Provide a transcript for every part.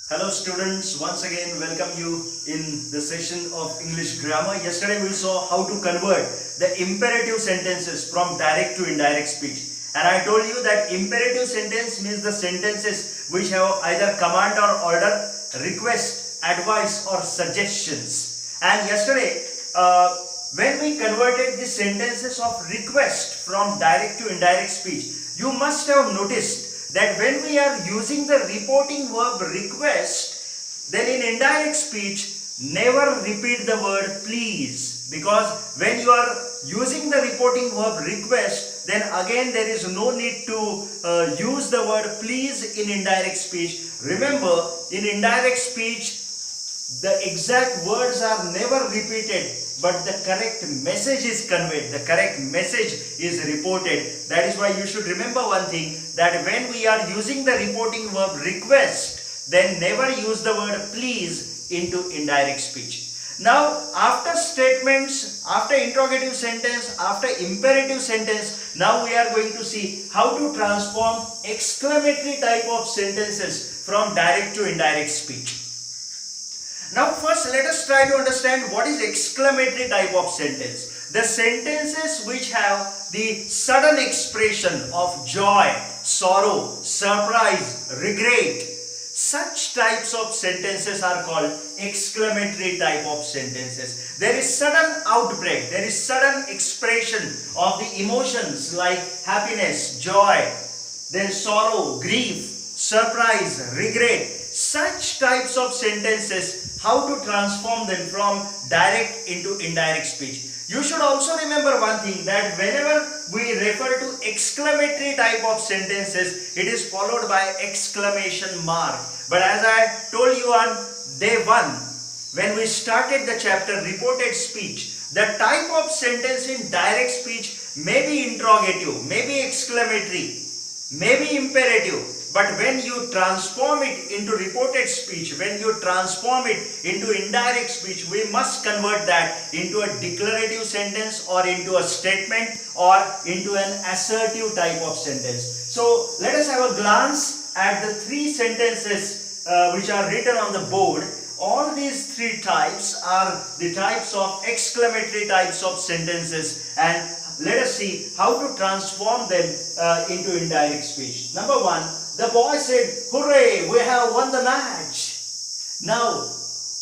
Hello students, once again welcome you in the session of English grammar. Yesterday we saw how to convert the imperative sentences from direct to indirect speech. And I told you that imperative sentence means the sentences which have either command or order, request, advice or suggestions. And yesterday when we converted the sentences of request from direct to indirect speech, you must have noticed that when we are using the reporting verb request, then in indirect speech, never repeat the word please, because when you are using the reporting verb request, then again there is no need to use the word please in indirect speech. Remember, in indirect speech, the exact words are never repeated, but the correct message is conveyed, the correct message is reported. That is why you should remember one thing, that when we are using the reporting verb request, then never use the word please into indirect speech. Now, after statements, after interrogative sentence, after imperative sentence, now we are going to see how to transform exclamatory type of sentences from direct to indirect speech. Now first let us try to understand what is exclamatory type of sentence. The sentences which have the sudden expression of joy, sorrow, surprise, regret. Such types of sentences are called exclamatory type of sentences. There is sudden outbreak, there is sudden expression of the emotions like happiness, joy, then sorrow, grief, surprise, regret. Such types of sentences, how to transform them from direct into indirect speech. You should also remember one thing, that whenever we refer to exclamatory type of sentences, it is followed by exclamation mark. But as I told you on day 1, when we started the chapter reported speech, the type of sentence in direct speech may be interrogative, may be exclamatory, may be imperative. But when you transform it into reported speech, when you transform it into indirect speech, we must convert that into a declarative sentence or into a statement or into an assertive type of sentence. So let us have a glance at the 3 sentences which are written on the board. All these 3 types are the types of exclamatory types of sentences, and let us see how to transform them into indirect speech. Number 1. The boy said, "Hooray, we have won the match." Now,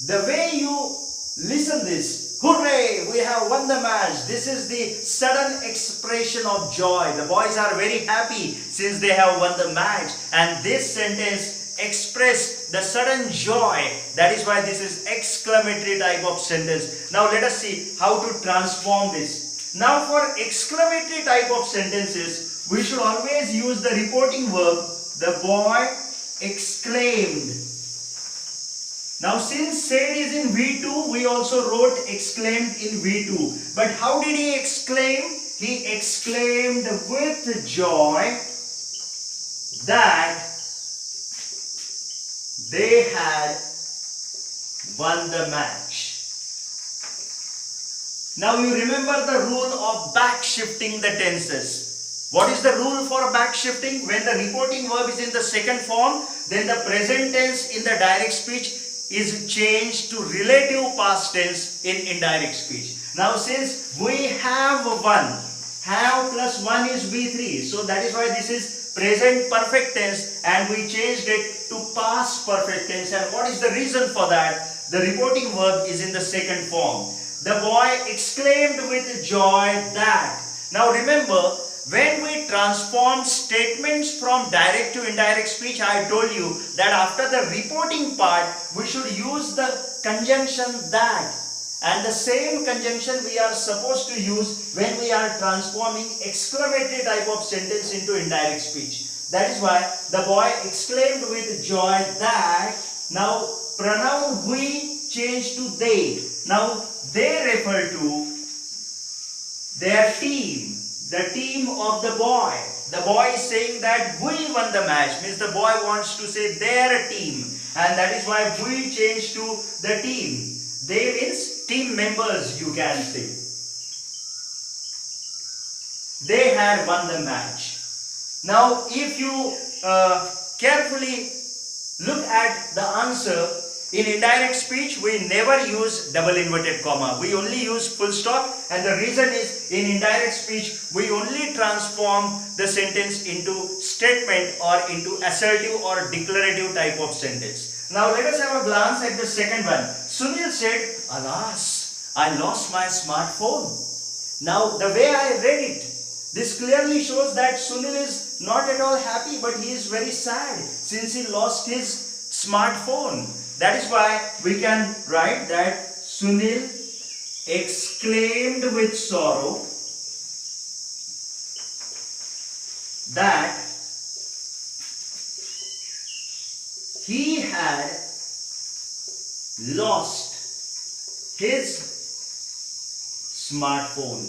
the way you listen this, "Hooray, we have won the match," this is the sudden expression of joy. The boys are very happy since they have won the match, and this sentence express the sudden joy. That is why this is exclamatory type of sentence. Now let us see how to transform this. Now for exclamatory type of sentences, we should always use the reporting verb. The boy exclaimed. Now since said is in V2, we also wrote exclaimed in V2. But how did he exclaim? He exclaimed with joy that they had won the match. Now you remember the rule of back shifting the tenses. What is the rule for back shifting? When the reporting verb is in the second form, then the present tense in the direct speech is changed to relative past tense in indirect speech. Now since we have won, have plus 1 is V3. So that is why this is present perfect tense, and we changed it to past perfect tense. And what is the reason for that? The reporting verb is in the second form. The boy exclaimed with joy that. Now remember, when we transform statements from direct to indirect speech, I told you that after the reporting part, we should use the conjunction that. And the same conjunction we are supposed to use when we are transforming exclamatory type of sentence into indirect speech. That is why the boy exclaimed with joy that. Now pronoun we changed to they. Now they refer to their team. The team of the boy. The boy is saying that we won the match. Means the boy wants to say their team. And that is why we changed to the team. They means team members, you can say. They had won the match. Now if you carefully Look at the answer. In indirect speech, we never use double inverted comma. We only use full stop, and the reason is in indirect speech, we only transform the sentence into statement or into assertive or declarative type of sentence. Now let us have a glance at the second one. Sunil said, "Alas, I lost my smartphone." Now the way I read it, this clearly shows that Sunil is not at all happy, but he is very sad since he lost his smartphone. That is why we can write that Sunil exclaimed with sorrow that he had lost his smartphone.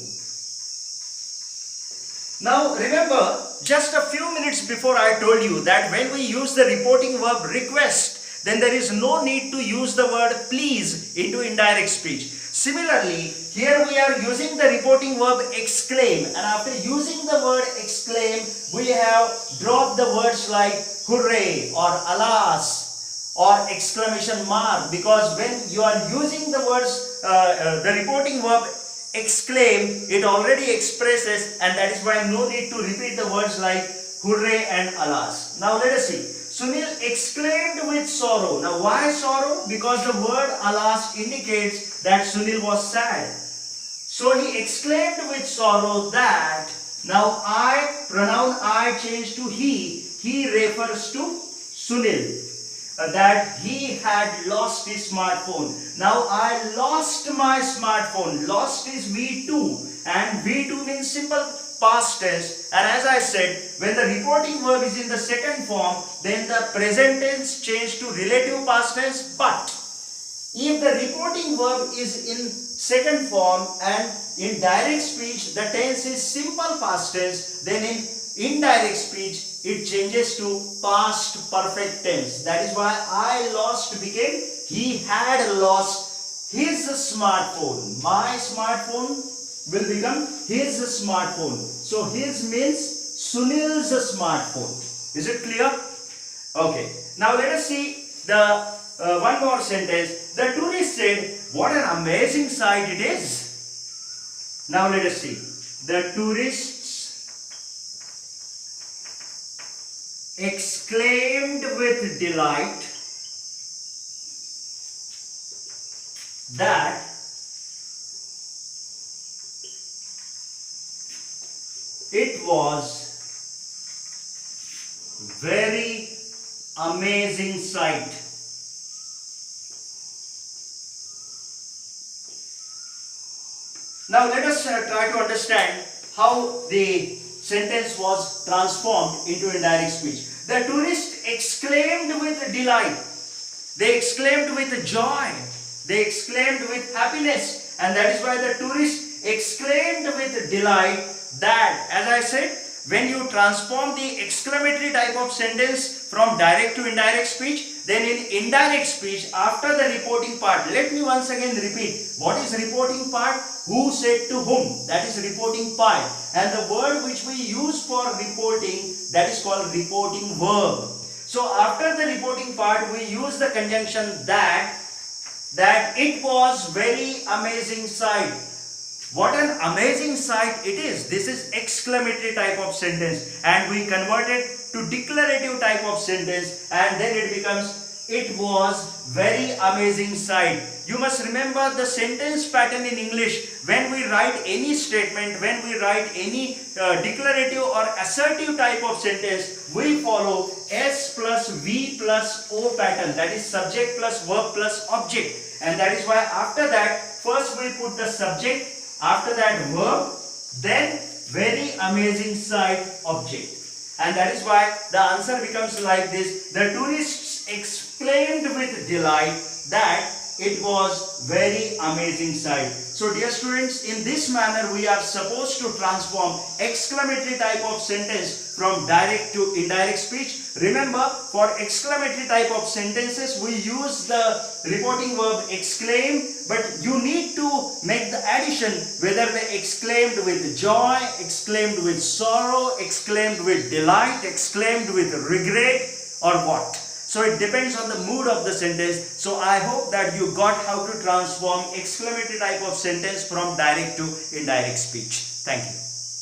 Now remember, just a few minutes before I told you that when we use the reporting verb request, then there is no need to use the word please into indirect speech. Similarly, here we are using the reporting verb exclaim, and after using the word exclaim, we have dropped the words like hooray or alas or exclamation mark, because when you are using the words, the reporting verb exclaim, it already expresses, and that is why no need to repeat the words like hooray and alas. Now let us see. Sunil exclaimed with sorrow. Now why sorrow? Because the word alas indicates that Sunil was sad. So he exclaimed with sorrow that, now pronoun I changed to he refers to Sunil. That he had lost his smartphone. Now I lost my smartphone. Lost is V2, and V2 means simple past tense, and as I said, when the reporting verb is in the second form, then the present tense change to relative past tense. But if the reporting verb is in second form and in direct speech the tense is simple past tense, then in indirect speech it changes to past perfect tense. That is why I lost became he had lost his smartphone. My smartphone will become his smartphone. So his means Sunil's smartphone. Is it clear? Okay. Now let us see the one more sentence. The tourist said, "What an amazing sight it is." Now let us see. The tourists exclaimed with delight that it was very amazing sight. Now let us try to understand how the sentence was transformed into indirect speech. The tourist exclaimed with delight. They exclaimed with joy. They exclaimed with happiness. And that is why the tourist exclaimed with delight that, as I said, when you transform the exclamatory type of sentence from direct to indirect speech, then in indirect speech, after the reporting part, let me once again repeat. What is reporting part? Who said to whom? That is reporting part. And the word which we use for reporting, that is called reporting verb. So after the reporting part, we use the conjunction that it was very amazing sight. What an amazing sight it is. This is exclamatory type of sentence, and we convert it to declarative type of sentence, and then it becomes it was very amazing sight. You must remember the sentence pattern in English. When we write any statement, when we write any declarative or assertive type of sentence, we follow S plus V plus O pattern. That is subject plus verb plus object. And that is why after that, first we put the subject, after that verb, then very amazing sight object. And that is why the answer becomes like this. The tourists exclaimed with delight that it was very amazing sight. So dear students, in this manner we are supposed to transform exclamatory type of sentence from direct to indirect speech. Remember, for exclamatory type of sentences we use the reporting verb exclaim, but you need to make the addition whether they exclaimed with joy, exclaimed with sorrow, exclaimed with delight, exclaimed with regret, or what. So it depends on the mood of the sentence. So I hope that you got how to transform exclamatory type of sentence from direct to indirect speech. Thank you.